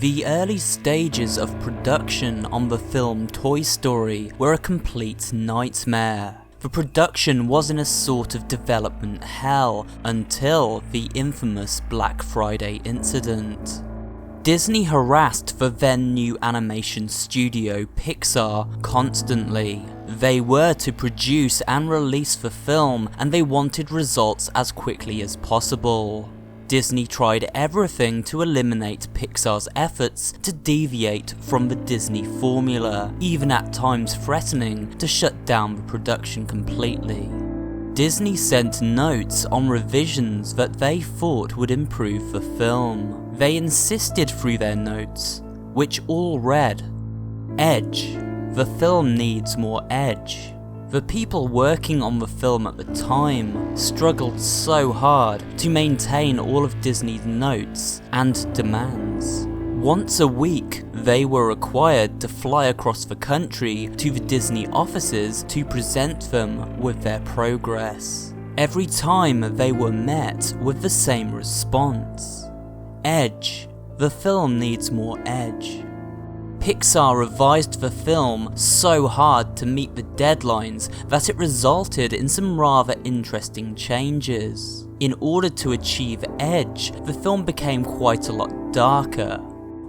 The early stages of production on the film Toy Story were a complete nightmare. The production was in a sort of development hell until the infamous Black Friday incident. Disney harassed the then new animation studio Pixar constantly. They were to produce and release the film, and they wanted results as quickly as possible. Disney tried everything to eliminate Pixar's efforts to deviate from the Disney formula, even at times threatening to shut down the production completely. Disney sent notes on revisions that they thought would improve the film. They insisted through their notes, which all read, "Edge. The film needs more edge." The people working on the film at the time struggled so hard to maintain all of Disney's notes and demands. Once a week, they were required to fly across the country to the Disney offices to present them with their progress. Every time they were met with the same response: "Edge. The film needs more edge." Pixar revised the film so hard to meet the deadlines that it resulted in some rather interesting changes. In order to achieve edge, the film became quite a lot darker.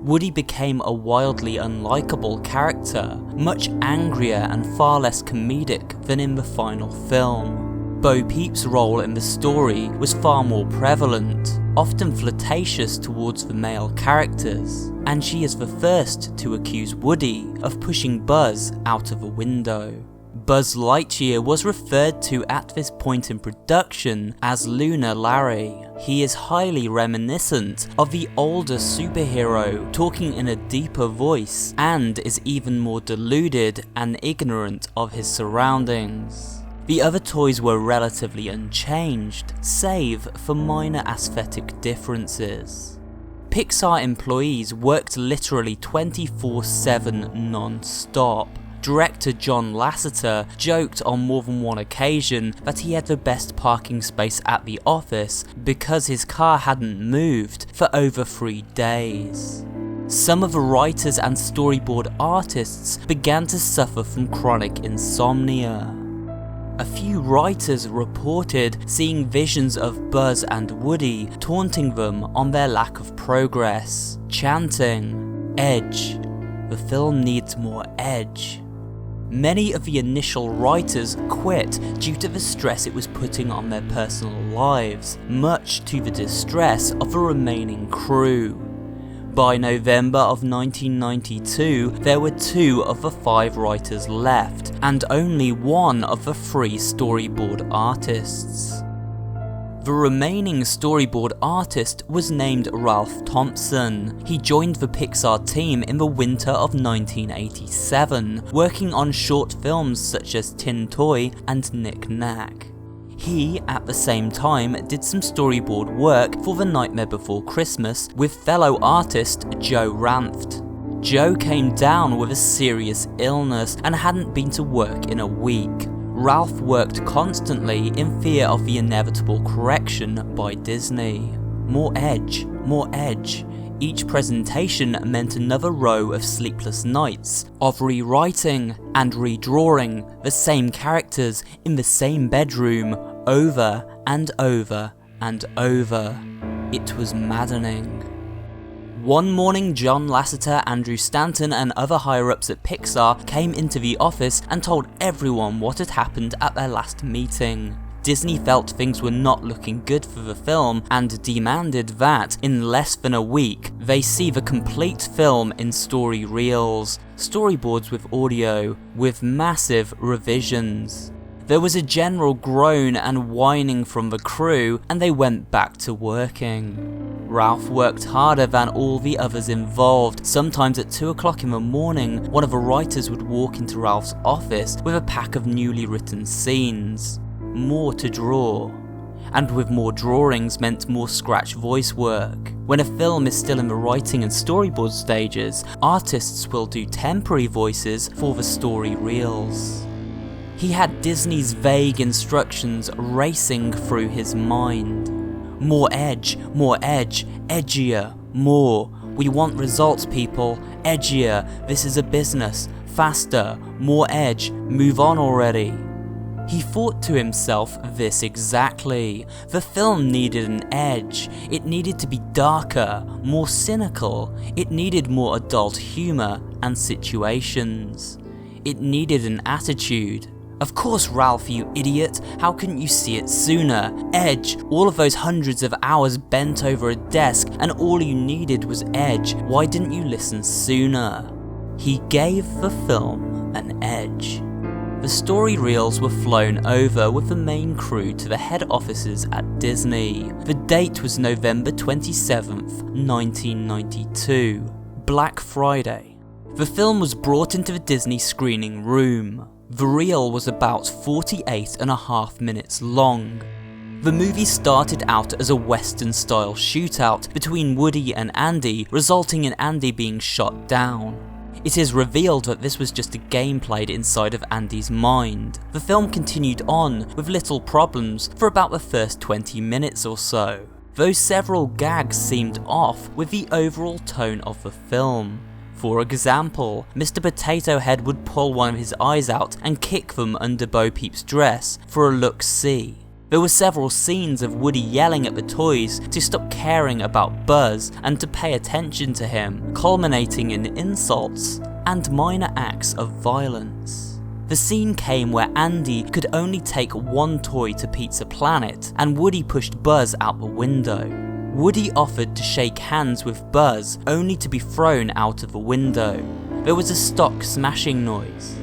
Woody became a wildly unlikable character, much angrier and far less comedic than in the final film. Bo Peep's role in the story was far more prevalent, often flirtatious towards the male characters, and she is the first to accuse Woody of pushing Buzz out of a window. Buzz Lightyear was referred to at this point in production as Lunar Larry. He is highly reminiscent of the older superhero, talking in a deeper voice, and is even more deluded and ignorant of his surroundings. The other toys were relatively unchanged, save for minor aesthetic differences. Pixar employees worked literally 24/7 non-stop. Director John Lasseter joked on more than one occasion that he had the best parking space at the office because his car hadn't moved for over 3 days. Some of the writers and storyboard artists began to suffer from chronic insomnia. A few writers reported seeing visions of Buzz and Woody taunting them on their lack of progress, chanting, "Edge. The film needs more edge." Many of the initial writers quit due to the stress it was putting on their personal lives, much to the distress of the remaining crew. By November of 1992, there were 2 of the 5 writers left, and only 1 of the 3 storyboard artists. The remaining storyboard artist was named Ralph Thompson. He joined the Pixar team in the winter of 1987, working on short films such as Tin Toy and Knick Knack. He, at the same time, did some storyboard work for The Nightmare Before Christmas with fellow artist Joe Ranft. Joe came down with a serious illness and hadn't been to work in a week. Ralph worked constantly in fear of the inevitable correction by Disney. More edge, more edge. Each presentation meant another row of sleepless nights of rewriting and redrawing the same characters in the same bedroom over and over and over. It was maddening. One morning, John Lasseter, Andrew Stanton, and other higher-ups at Pixar came into the office and told everyone what had happened at their last meeting. Disney felt things were not looking good for the film and demanded that, in less than a week, they see the complete film in story reels, storyboards with audio, with massive revisions. There was a general groan and whining from the crew, and they went back to working. Ralph worked harder than all the others involved. Sometimes at 2 o'clock in the morning, one of the writers would walk into Ralph's office with a pack of newly written scenes. More to draw. And with more drawings meant more scratch voice work. When a film is still in the writing and storyboard stages, artists will do temporary voices for the story reels. He had Disney's vague instructions racing through his mind. More edge, edgier, more, We want results, people. Edgier, this is a business. Faster, more edge, move on already. He thought to himself this exactly. The film needed an edge. It needed to be darker, more cynical. It needed more adult humour and situations. It needed an attitude. Of course, Ralph, you idiot. How couldn't you see it sooner? Edge, all of those hundreds of hours bent over a desk, and all you needed was edge. Why didn't you listen sooner? He gave the film an edge. The story reels were flown over with the main crew to the head offices at Disney. The date was November 27th, 1992, Black Friday. The film was brought into the Disney screening room. The reel was about 48.5 minutes long. The movie started out as a Western-style shootout between Woody and Andy, resulting in Andy being shot down. It is revealed that this was just a game played inside of Andy's mind. The film continued on with little problems for about the first 20 minutes or so, though several gags seemed off with the overall tone of the film. For example, Mr. Potato Head would pull one of his eyes out and kick them under Bo Peep's dress for a look-see. There were several scenes of Woody yelling at the toys to stop caring about Buzz and to pay attention to him, culminating in insults and minor acts of violence. The scene came where Andy could only take one toy to Pizza Planet, and Woody pushed Buzz out the window. Woody offered to shake hands with Buzz, only to be thrown out of the window. There was a stock smashing noise.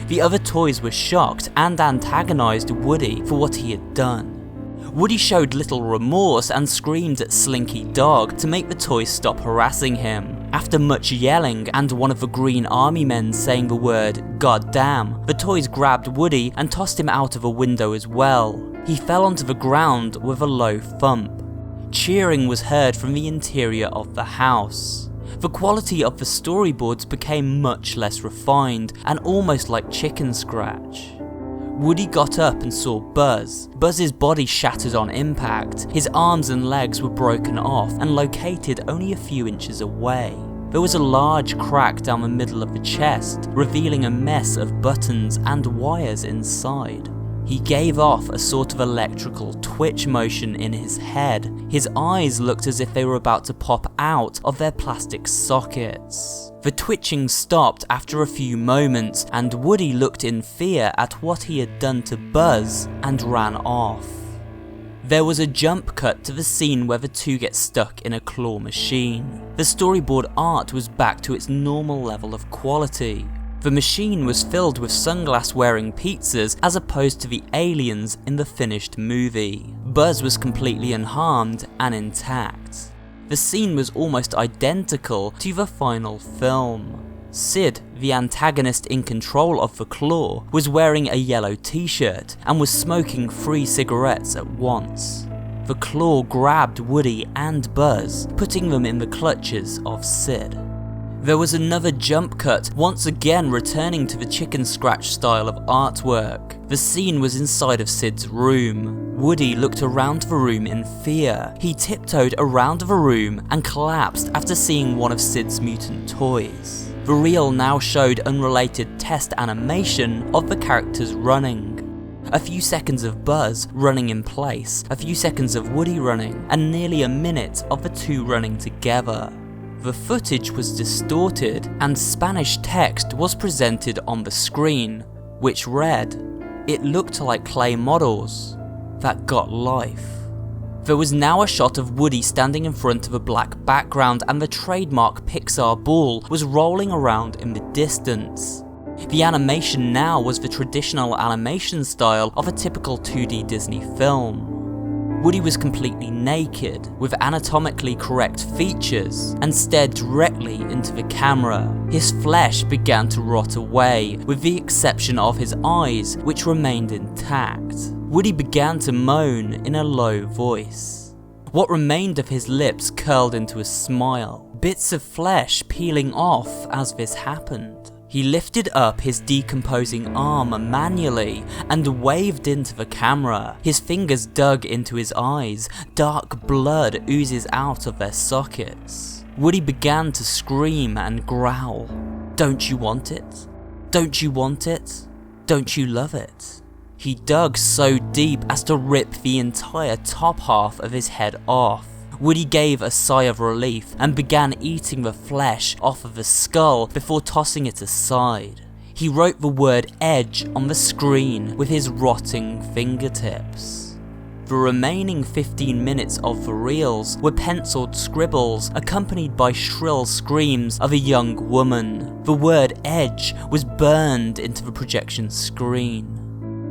The other toys were shocked and antagonized Woody for what he had done. Woody showed little remorse and screamed at Slinky Dog to make the toys stop harassing him. After much yelling and one of the Green Army men saying the word "God damn," the toys grabbed Woody and tossed him out of a window as well. He fell onto the ground with a low thump. Cheering was heard from the interior of the house. The quality of the storyboards became much less refined and almost like chicken scratch. Woody got up and saw Buzz. Buzz's body shattered on impact. His arms and legs were broken off and located only a few inches away. There was a large crack down the middle of the chest, revealing a mess of buttons and wires inside. He gave off a sort of electrical twitch motion in his head. His eyes looked as if they were about to pop out of their plastic sockets. The twitching stopped after a few moments, and Woody looked in fear at what he had done to Buzz and ran off. There was a jump cut to the scene where the two get stuck in a claw machine. The storyboard art was back to its normal level of quality. The machine was filled with sunglass-wearing pizzas as opposed to the aliens in the finished movie. Buzz was completely unharmed and intact. The scene was almost identical to the final film. Sid, the antagonist in control of the claw, was wearing a yellow t-shirt and was smoking 3 cigarettes at once. The claw grabbed Woody and Buzz, putting them in the clutches of Sid. There was another jump cut, once again returning to the chicken scratch style of artwork. The scene was inside of Sid's room. Woody looked around the room in fear. He tiptoed around the room and collapsed after seeing one of Sid's mutant toys. The reel now showed unrelated test animation of the characters running. A few seconds of Buzz running in place, a few seconds of Woody running, and nearly a minute of the two running together. The footage was distorted and Spanish text was presented on the screen, which read, "It looked like clay models that got life." There was now a shot of Woody standing in front of a black background and the trademark Pixar ball was rolling around in the distance. The animation now was the traditional animation style of a typical 2D Disney film. Woody was completely naked, with anatomically correct features, and stared directly into the camera. His flesh began to rot away, with the exception of his eyes, which remained intact. Woody began to moan in a low voice. What remained of his lips curled into a smile, bits of flesh peeling off as this happened. He lifted up his decomposing arm manually and waved into the camera. His fingers dug into his eyes. Dark blood oozes out of their sockets. Woody began to scream and growl. "Don't you want it? Don't you want it? Don't you love it?" He dug so deep as to rip the entire top half of his head off. Woody gave a sigh of relief and began eating the flesh off of the skull before tossing it aside. He wrote the word edge on the screen with his rotting fingertips. The remaining 15 minutes of the reels were penciled scribbles accompanied by shrill screams of a young woman. The word edge was burned into the projection screen.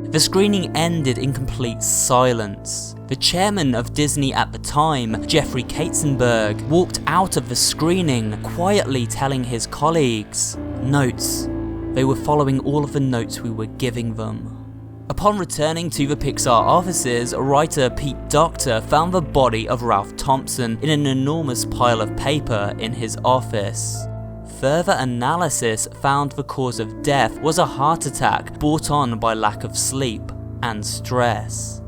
The screening ended in complete silence. The chairman of Disney at the time, Jeffrey Katzenberg, walked out of the screening, quietly telling his colleagues, "Notes. They were following all of the notes we were giving them." Upon returning to the Pixar offices, writer Pete Docter found the body of Ralph Thompson in an enormous pile of paper in his office. Further analysis found the cause of death was a heart attack brought on by lack of sleep and stress.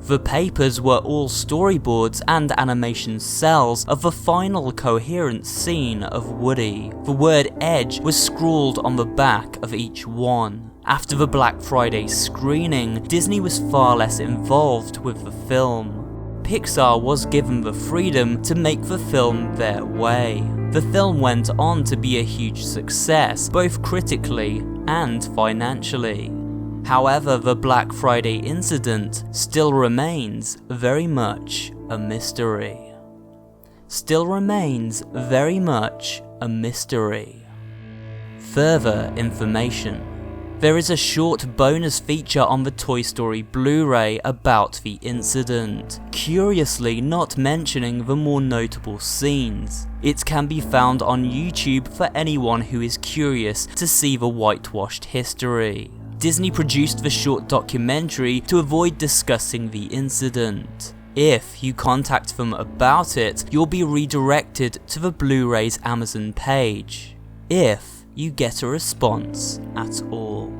The papers were all storyboards and animation cells of the final coherent scene of Woody. The word edge was scrawled on the back of each one. After the Black Friday screening, Disney was far less involved with the film. Pixar was given the freedom to make the film their way. The film went on to be a huge success, both critically and financially. However, the Black Friday incident still remains very much a mystery. Still remains very much a mystery. Further information. There is a short bonus feature on the Toy Story Blu-ray about the incident, curiously not mentioning the more notable scenes. It can be found on YouTube for anyone who is curious to see the whitewashed history. Disney produced the short documentary to avoid discussing the incident. If you contact them about it, you'll be redirected to the Blu-ray's Amazon page. If you get a response at all.